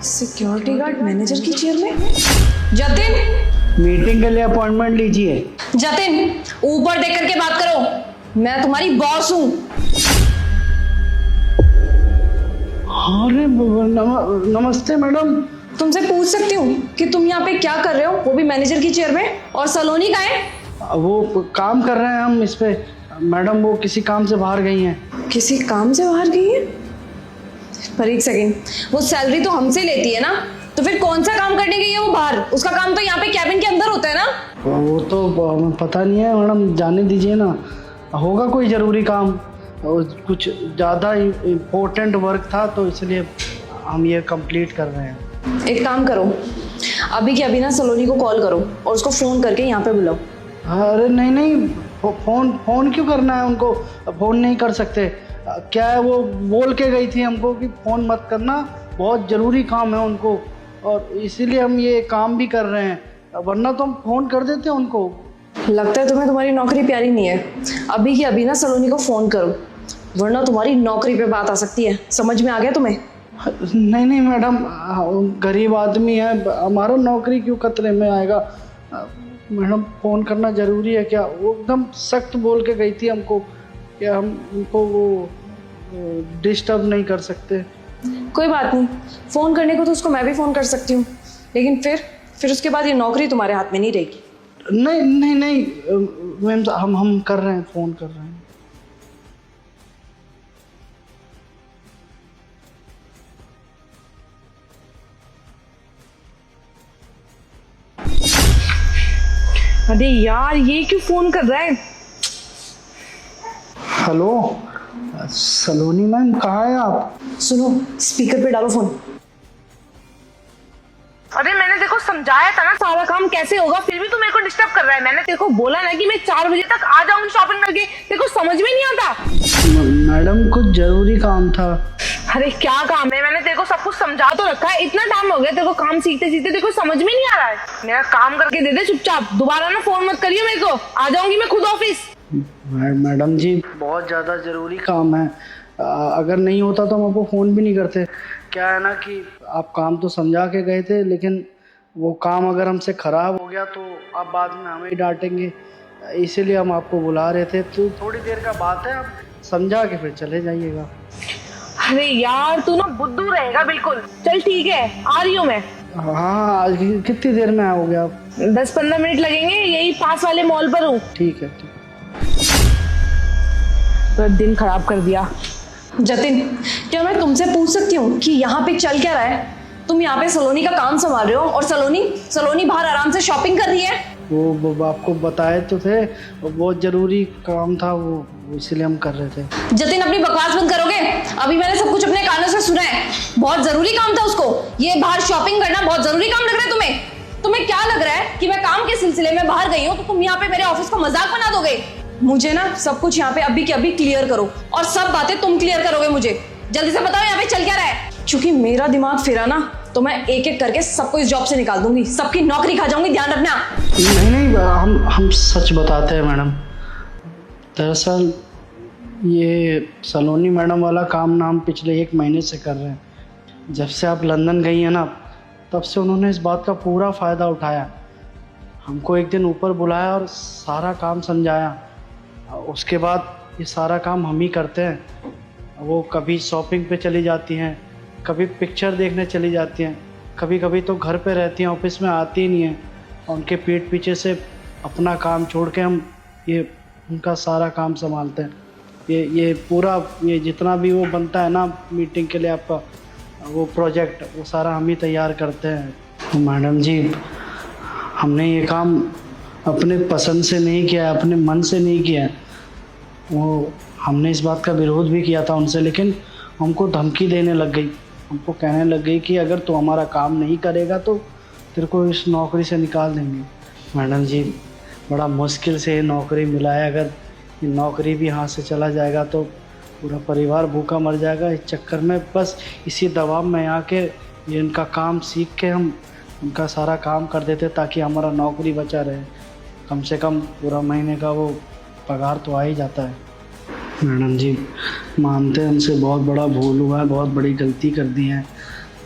Security guard manager की chair में? Jatin, meeting के लिए अपॉइंटमेंट लीजिए। जतिन ऊपर देख करके बात करो, मैं तुम्हारी बॉस हूँ। अरे नमस्ते मैडम। तुमसे पूछ सकती हूँ कि तुम यहाँ पे क्या कर रहे हो, वो भी मैनेजर की चेयर में? और सलोनी कहाँ है? वो काम कर रहे हैं हम इस पे। मैडम वो किसी काम से बाहर गई हैं। किसी काम से बाहर गई है? पर एक सेकेंड, वो सैलरी तो हमसे लेती है ना, तो फिर कौन सा काम करने गई है वो बाहर? उसका काम तो यहाँ पे कैबिन के अंदर होता है ना। वो तो पता नहीं है मैडम, जाने दीजिए ना। होगा कोई ज़रूरी काम, कुछ ज़्यादा इम्पोर्टेंट वर्क था तो इसलिए हम ये कंप्लीट कर रहे हैं। एक काम करो, अभी के अभी ना सलोनी को कॉल करो और उसको फ़ोन करके यहाँ पे बुलाओ। अरे नहीं, फ़ोन क्यों करना है उनको? फ़ोन नहीं कर सकते। क्या है, वो बोल के गई थी हमको कि फ़ोन मत करना, बहुत ज़रूरी काम है उनको, और इसीलिए हम ये काम भी कर रहे हैं, वरना तो हम फ़ोन कर देते हैं उनको। लगता है तुम्हें तुम्हारी नौकरी प्यारी नहीं है। अभी के अभी ना सलोनी को फ़ोन करो, वरना तुम्हारी नौकरी पे बात आ सकती है। समझ में आ गया तुम्हें? नहीं मैडम, गरीब आदमी है, हमारा नौकरी क्यों खतरे में आएगा? मैडम फ़ोन करना ज़रूरी है क्या? वो एकदम सख्त बोल के गई थी हमको कि हम उनको वो डिस्टर्ब नहीं कर सकते। कोई बात नहीं, फ़ोन करने को तो उसको मैं भी फ़ोन कर सकती हूँ, लेकिन फिर उसके बाद ये नौकरी तुम्हारे हाथ में नहीं रहेगी। नहीं मैम, हम कर रहे हैं, फ़ोन कर रहे हैं। अरे यार, ये क्यों फ़ोन कर रहा है? हेलो सलोनी मैम, कहाँ हैं आप? सुनो, स्पीकर पे डालो फ़ोन। अरे मैंने देखो समझाया था ना सारा काम कैसे होगा, फिर भी तू मेरे को डिस्टर्ब कर रहा है। मैंने तेरे को बोला ना कि मैं 4 बजे तक आ जाऊंगी शॉपिंग करके, तेरे को समझ में नहीं आता? मैडम कुछ जरूरी काम था। अरे क्या काम है? मैंने तेरे को सब कुछ समझा तो रखा है, इतना टाइम हो गया तेरे को काम सीखते सीखते, तेरे को समझ में नहीं आ रहा है? मेरा काम करके दे दे चुपचाप, दोबारा ना फोन मत करियो मेरे को, आ जाऊंगी मैं खुद ऑफिस। मैडम जी बहुत ज़्यादा ज़रूरी काम है, अगर नहीं होता तो हम आपको फ़ोन भी नहीं करते। क्या है ना कि आप काम तो समझा के गए थे, लेकिन वो काम अगर हमसे ख़राब हो गया तो आप बाद में हमें ही डांटेंगे, इसीलिए हम आपको बुला रहे थे। तो थोड़ी देर का बात है, आप समझा के फिर चले जाइएगा। अरे यार तू ना बुद्धू रहेगा बिल्कुल। चल ठीक है, आ रही हूँ मैं। हाँ, कितनी देर में आओगे आप? 10-15 मिनट लगेंगे, यही पास वाले मॉल पर हूँ। ठीक है। तो दिन खराब कर दिया। जतिन, क्या मैं तुमसे पूछ सकती हूँ कि यहाँ पे चल क्या रहा है? तुम यहाँ पे सलोनी का काम संभाल रहे हो और सलोनी बाहर आराम से शॉपिंग कर रही है। वो आपको बताए तो थे, बहुत ज़रूरी काम था वो, इसलिए हम कर रहे थे। जतिन अपनी बकवास बंद करोगे? अभी मैंने सब कुछ अपने कानों से सुना है। बहुत जरूरी काम था उसको, ये बाहर शॉपिंग करना बहुत जरूरी काम लग रहा है तुम्हें? तुम्हें क्या लग रहा है कि मैं काम के सिलसिले में बाहर गई हूँ तो तुम यहाँ पे मेरे ऑफिस को मजाक बना दोगे? मुझे ना सब कुछ यहाँ पे अभी के अभी क्लियर करो, और सब बातें तुम क्लियर करोगे मुझे। जल्दी से बताओ यहाँ पे चल क्या रहा है, क्योंकि मेरा दिमाग फिरा ना तो मैं एक एक करके सबको इस जॉब से निकाल दूंगी, सबकी नौकरी खा जाऊंगी, ध्यान रखना। नहीं, हम सच बताते हैं मैडम। दरअसल ये सलोनी मैडम वाला काम ना हम पिछले 1 महीने से कर रहे हैं। जब से आप लंदन गई हैं ना, तब से उन्होंने इस बात का पूरा फ़ायदा उठाया। हमको एक दिन ऊपर बुलाया और सारा काम समझाया। उसके बाद ये सारा काम हम ही करते हैं। वो कभी शॉपिंग पे चली जाती हैं, कभी पिक्चर देखने चली जाती हैं, कभी कभी तो घर पे रहती हैं, ऑफिस में आती ही नहीं हैं। और उनके पीठ पीछे से अपना काम छोड़ के हम ये उनका सारा काम संभालते हैं। ये पूरा ये जितना भी वो बनता है ना मीटिंग के लिए आपका वो प्रोजेक्ट, वो सारा हम ही तैयार करते हैं। मैडम जी, हमने ये काम अपने पसंद से नहीं किया है, अपने मन से नहीं किया है। वो हमने इस बात का विरोध भी किया था उनसे, लेकिन हमको धमकी देने लग गई। हमको कहने लग गई कि अगर तू हमारा काम नहीं करेगा तो तेरे को इस नौकरी से निकाल देंगे। मैडम जी बड़ा मुश्किल से ये नौकरी मिला है, अगर ये नौकरी भी हाथ से चला जाएगा तो पूरा परिवार भूखा मर जाएगा। इस चक्कर में बस इसी दबाव में आके ये इनका काम सीख के हम उनका सारा काम कर देते ताकि हमारा नौकरी बचा रहे। कम से कम पूरा महीने का वो पगार तो आ ही जाता है। मैडम जी मानते हैं हमसे बहुत बड़ा भूल हुआ है, बहुत बड़ी गलती कर दी है,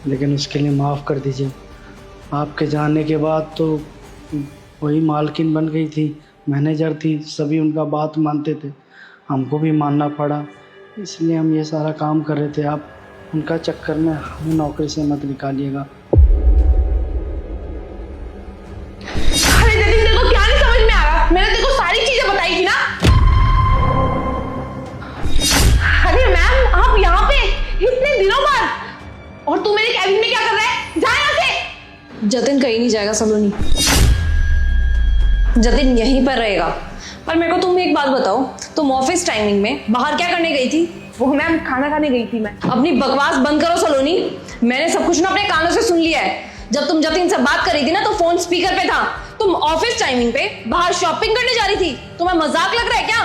लेकिन उसके लिए माफ़ कर दीजिए। आपके जाने के बाद तो वही मालकिन बन गई थी, मैनेजर थी, सभी उनका बात मानते थे, हमको भी मानना पड़ा, इसलिए हम ये सारा काम कर रहे थे। आप उनका चक्कर में हमें नौकरी से मत निकालिएगा। अरे जतिन, तेरे को क्या नहीं समझ में आ रहा? मैंने तेरे को सारी चीजें बताई थी ना। अरे मैम, आप यहाँ पे इतने दिनों बाद, और तू मेरे कैबिन में क्या कर रहा है? जा यहाँ से। जतिन कहीं नहीं जाएगा सलोनी, जतिन यहीं पर रहेगा। पर मेरे को तुम एक बात बताओ, तुम ऑफिस टाइमिंग में बाहर क्या करने गई थी? वो मैम खाना खाने गई थी मैं। अपनी बकवास बंद करो सलोनी, मैंने सब कुछ ना अपने कानों से सुन लिया है। जब तुम जतिन से बात कर रही थी ना तो फोन स्पीकर पे था। तुम ऑफिस टाइमिंग पे बाहर शॉपिंग करने जा रही थी, तुम्हें मजाक लग रहा है क्या?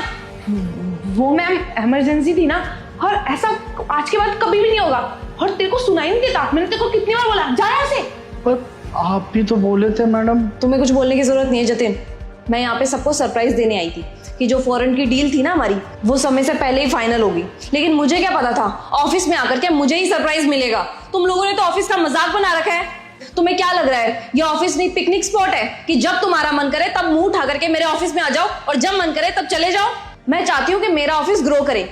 वो मैम इमरजेंसी थी ना, और ऐसा आज के बाद कभी भी नहीं होगा। और तेरे को सुनाई नहीं देता? मैंने तेरे को कितनी बार बोला जा यहाँ से। पर आप भी तो बोले थे मैडम। तुम्हें कुछ बोलने की जरूरत नहीं है जतिन, मैं यहाँ पे सबको सरप्राइज देने आई थी कि जो फॉरेन की डील थी ना हमारी, वो समय से पहले ही फाइनल होगी। लेकिन मुझे क्या पता था ऑफिस में आकर के मुझे ही सरप्राइज मिलेगा। तुम लोगों ने तो ऑफिस का मजाक बना रखा है। तुम्हें क्या लग रहा है ये ऑफिस नहीं पिकनिक स्पॉट है कि जब तुम्हारा मन करे तब मुंह उठा करके मेरे ऑफिस में आ जाओ और जब मन करे तब चले जाओ? मैं चाहती हूँ कि मेरा ऑफिस ग्रो करे,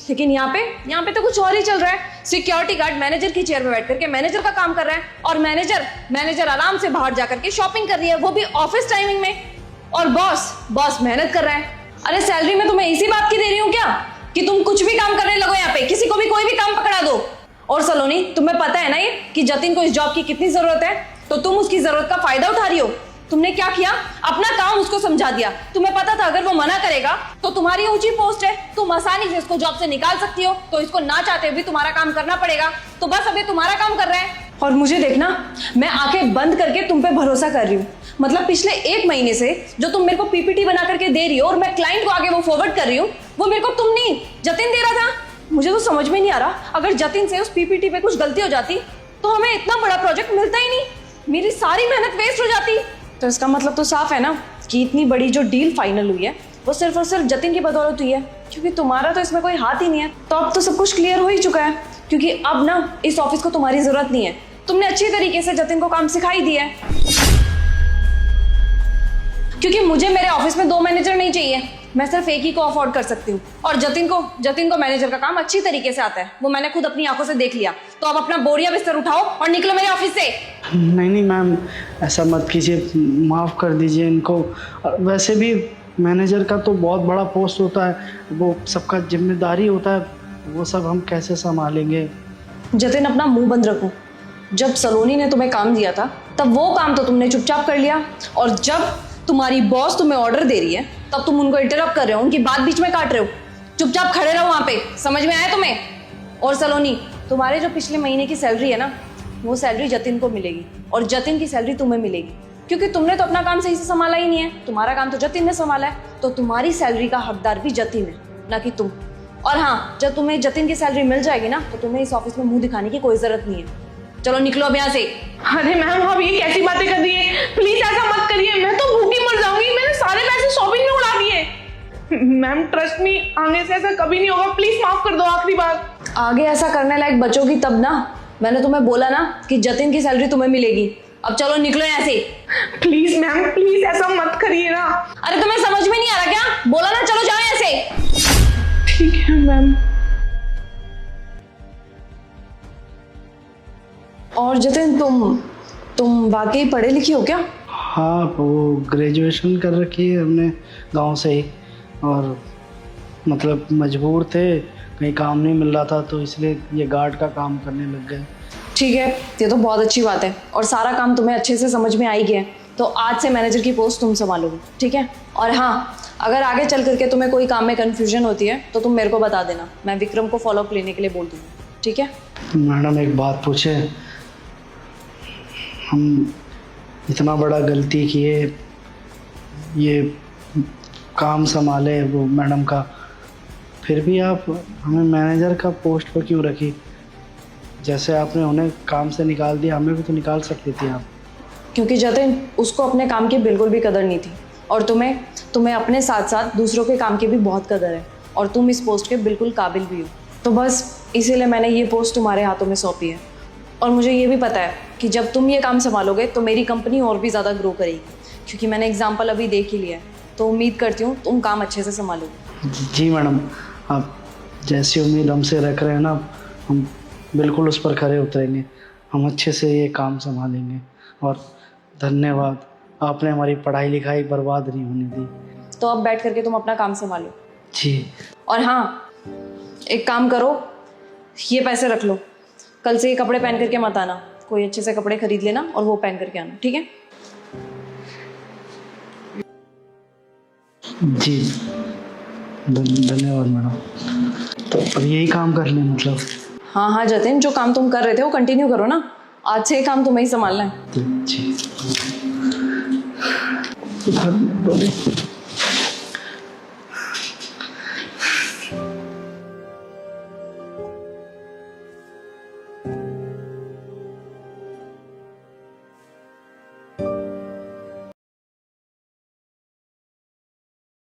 लेकिन यहाँ पे तो कुछ और ही चल रहा है। सिक्योरिटी गार्ड मैनेजर की चेयर पे बैठ करके मैनेजर का काम कर रहा है, और मैनेजर आराम से बाहर जाकर के शॉपिंग कर रही है, वो भी ऑफिस टाइमिंग में। और बॉस मेहनत कर रहा है। अरे सैलरी में तुम्हें इसी बात की दे रही हूँ क्या कि तुम कुछ भी काम करने लगो यहाँ पे, किसी को भी कोई भी काम पकड़ा दो? और सलोनी, तुम्हें पता है ना ये कि जतिन को इस जॉब की कितनी जरूरत है, तो तुम उसकी जरूरत का फायदा उठा रही हो। तुमने क्या किया, अपना काम उसको समझा दिया। तुम्हें पता था अगर वो मना करेगा तो तुम्हारी ऊंची पोस्ट है, तुम आसानी से इसको जॉब से निकाल सकती हो, तो इसको ना चाहते हुए भी तुम्हारा काम करना पड़ेगा। तो बस अभी तुम्हारा काम कर रहा है, और मुझे देखना, मैं आंखें बंद करके तुम पे भरोसा कर रही हूँ। मतलब पिछले 1 महीने से जो तुम मेरे को पीपीटी बना करके दे रही हो और मैं क्लाइंट को आगे वो फॉरवर्ड कर रही हूँ, वो मेरे को तुम नहीं जतिन दे रहा था। मुझे तो समझ में नहीं आ रहा, अगर जतिन से उस पीपीटी पे कुछ गलती हो जाती तो हमें इतना बड़ा प्रोजेक्ट मिलता ही नहीं, मेरी सारी मेहनत वेस्ट हो जाती। तो इसका मतलब तो साफ है ना कि इतनी बड़ी जो डील फाइनल हुई है वो सिर्फ और सिर्फ जतिन की बदौलत हुई है, क्योंकि तुम्हारा तो इसमें कोई हाथ ही नहीं है। तो अब तो सब कुछ क्लियर हो ही चुका है, क्योंकि अब ना इस ऑफिस को तुम्हारी जरूरत नहीं है। तुमने अच्छी तरीके से जतिन को काम सिखाई दिया है, क्योंकि मुझे मेरे ऑफिस में 2 मैनेजर नहीं चाहिए, मैं सिर्फ एक ही को अफोर्ड कर सकती हूँ। और जतिन को मैनेजर का काम अच्छी तरीके से आता है, वो मैंने खुद अपनी आंखों से देख लिया। तो अब अपना बोरिया बिस्तर उठाओ और निकलो मेरे ऑफिस से। नहीं मैम, ऐसा मत कीजिए, माफ़ कर दीजिए इनको। वैसे भी मैनेजर का तो बहुत बड़ा पोस्ट होता है, वो सबका जिम्मेदारी होता है, वो सब हम कैसे संभालेंगे? जतिन, अपना मुंह बंद रखो। जब सलोनी ने तुम्हें काम दिया था तब वो काम तो तुमने चुपचाप कर लिया, और जब तुम्हारी बॉस तुम्हें ऑर्डर दे रही है तब तुम उनको इंटरप्ट कर रहे हो, उनकी बात बीच में काट रहे हो। चुपचाप खड़े रहो वहां पे, समझ में आया तुम्हें? और सलोनी, तुम्हारे जो पिछले महीने की सैलरी है ना, वो सैलरी जतिन को मिलेगी, और जतिन की सैलरी तुम्हें मिलेगी, क्योंकि तुमने तो अपना काम सही से संभाला ही नहीं है, तुम्हारा काम तो जतिन ने संभाला है। तो तुम्हारी सैलरी का हकदार भी जतिन है, ना कि तुम। और हाँ, जब तुम्हें जतिन की सैलरी मिल जाएगी ना तो तुम्हें इस ऑफिस में मुंह दिखाने की कोई जरूरत नहीं है। चलो निकलो अब यहाँ से। अरे मैम, आप ये कैसी बातें कर रही है? प्लीज ऐसा मत करिए, मैं तो भूखी मर जाऊंगी। मैंने सारे पैसे शॉपिंग में उड़ा दिए। मैम ट्रस्ट मी, आगे से ऐसा कभी नहीं होगा, प्लीज माफ कर दो, आखिरी बार। आगे ऐसा करने लायक बचोगी तब ना। मैंने तुम्हें बोला ना कि जतिन की सैलरी तुम्हें मिलेगी। अब चलो निकलो यहाँ से। प्लीज मैम, प्लीज ऐसा मत करिए ना। अरे तुम्हें समझ में नहीं आ रहा क्या? बोला ना चलो जाओ यहाँ से। ठीक है मैम। और जतिन, तुम वाकई पढ़े लिखे हो क्या? हाँ, वो ग्रेजुएशन कर रखी है हमने गांव से ही, और मतलब मजबूर थे, कहीं काम नहीं मिल रहा था तो इसलिए ये गार्ड का काम करने लग गए। ठीक है, ये तो बहुत अच्छी बात है, और सारा काम तुम्हें अच्छे से समझ में आ ही गया है। तो आज से मैनेजर की पोस्ट तुम संभालोगे, ठीक है? और हाँ, अगर आगे चल करके तुम्हें कोई काम में कन्फ्यूजन होती है तो तुम मेरे को बता देना, मैं विक्रम को फॉलोअप लेने के लिए बोल दूँगी, ठीक है? मैडम एक बात पूछे, हम इतना बड़ा गलती किए, ये काम संभाले वो मैडम का, फिर भी आप हमें मैनेजर का पोस्ट पर क्यों रखी? जैसे आपने उन्हें काम से निकाल दिया, हमें भी तो निकाल सकती थी आप। क्योंकि जतिन, उसको अपने काम की बिल्कुल भी कदर नहीं थी, और तुम्हें अपने साथ साथ दूसरों के काम की भी बहुत कदर है, और तुम इस पोस्ट के बिल्कुल काबिल भी हो। तो बस इसीलिए मैंने ये पोस्ट तुम्हारे हाथों में सौंपी है। और मुझे ये भी पता है कि जब तुम ये काम संभालोगे तो मेरी कंपनी और भी ज़्यादा ग्रो करेगी, क्योंकि मैंने एग्जाम्पल अभी देख ही लिया है। तो उम्मीद करती हूँ तुम काम अच्छे से संभालोगे। जी मैडम, आप जैसी उम्मीद हमसे रख रहे हैं ना, हम बिल्कुल उस पर खरे उतरेंगे। हम अच्छे से ये काम संभालेंगे। और धन्यवाद, आपने हमारी पढ़ाई लिखाई बर्बाद नहीं होने दी। तो अब बैठ करके तुम अपना काम संभालो। जी। और हाँ, एक काम करो, ये पैसे रख लो, कल से ये कपड़े पहन करके मत आना, कोई अच्छे से कपड़े खरीद लेना और वो पहन करके आना, ठीक है? जी धन्यवाद मैडम। तो अब यही काम कर लें मतलब? हाँ हाँ जतिन, जो काम तुम कर रहे थे वो कंटिन्यू करो ना, आज से ये काम तुम्हें ही संभालना है। जी।